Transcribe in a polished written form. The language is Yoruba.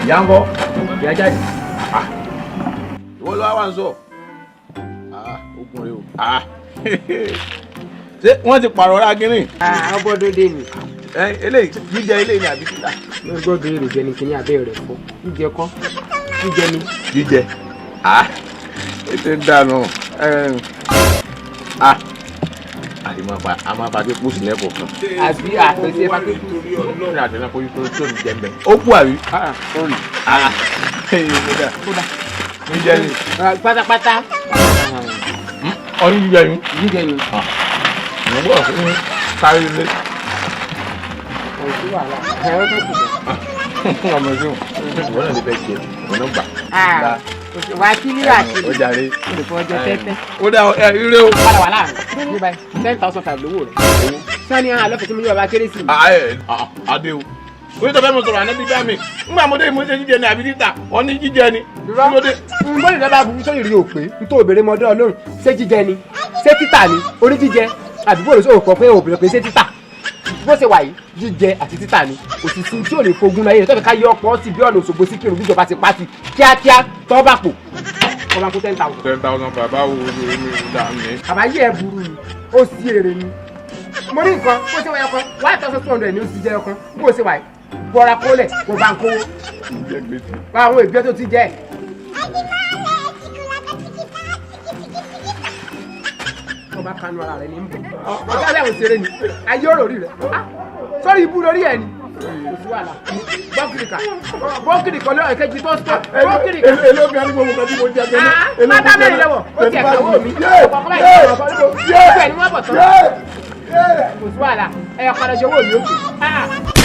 ìyá ń bọ̀ ìyá jáde. ìwọ ló wá ń sọ ogun rẹ o ṣé wọ́n ti pààrọ̀ ra gírín. àwọn gbọ́dọ̀ dé ni. eléyìí jíjẹ eléyìí ni àbí títà. wọ́n gbọ́dọ̀ èrò jẹ ní kíní abẹ́ rẹ̀ fọ́ jíjẹ kọ́ jíjẹ ni. jíjẹ ètò ìdáná a máa bá dé pósì lẹ́kọ̀ọ́ kan. àbí àpèsè bá tó kú. ní àtẹnà kó tó tó ní jẹ́mbẹ́. ó kú àbí. kódà jíjẹ ni. pátápátá. ọdún jíjẹ ni. jíjẹ ni. mo gbọ́dọ̀ fún sáré ilé. kò sí wàhálà ẹ̀rọ tó kù dẹ̀. ọmọ ẹgbẹ́ wọn náà lè fẹ́ ṣe ọ̀nà gbà. wà á kí lílà kí ó jàre. olùkọ́ ọjọ́ tẹ́tẹ́. ó dá ire o. padà wà láàrin ní báyìí 10,000 lówó rẹ̀. sani hàn lọ́fẹ̀ẹ́ tí mo yọ ọba kérésì. adé o oye tó fẹ́ mo sọ̀rọ̀ ànábì bá mi ńgbà mo dé mo ṣe jíjẹ ni àbí títà wọ́n ní jíjẹ ni. bọ́ọ̀lù ìjọba burú sórí rí òpè nítorí obìnrin mọ́dọ́ ọlọ́run ṣé jíjẹ ni ṣé títà ni orí jíjẹ àbí bọ́ọ̀lù sọ̀rọ̀ pọ̀ pé obìnrin pé ṣé títà bó ṣe wà yìí jíjẹ àti títà ni kò sì sí tí ò lè fogun náà yẹn tó fi ká yọ ọ̀pọ̀ sí bí ọ̀nà Òṣogbo sí kírun bíjọba ti pàtì kíákíá tó bá pò wọ́n bá kó 10,000. 10,000 bàbá wo ni ìdá mi. àbáyé ẹ burú ni ó sí èrè ni mo ní nǹkan bó ṣe wáyé kan 1,200 ni ó ti jẹ ọkàn bó ṣe wà yìí bọ́ra kólẹ̀ kó bá ń kówó wá àwọn ìbí tó ti jẹ́ tó bá kánú ara rẹ̀ ní ń bọ̀ ọjọ́ alẹ́ òṣèré ni ayé ọ̀rọ̀ rí rẹ̀ sọ́rí ibú lórí ẹ̀ ni oṣù wà lá bọ́ọ̀kìrì kan lọ́wọ́ ìkejì tó sọ bọ́ọ̀kìrì kan. èlò mi àdúgbò mo kàn bí mo jẹ gẹ́gẹ́. má dá mẹ́rin lọ́wọ́ ó ti ẹ̀ka owó mi ọ̀pọ̀ kọ́lá ìṣòro ọ̀pọ̀ níbo bẹ́ẹ̀ ni wọ́n bọ̀ tán oṣù wà lá ẹ̀yọ̀ padà ṣe owó mi ó kù.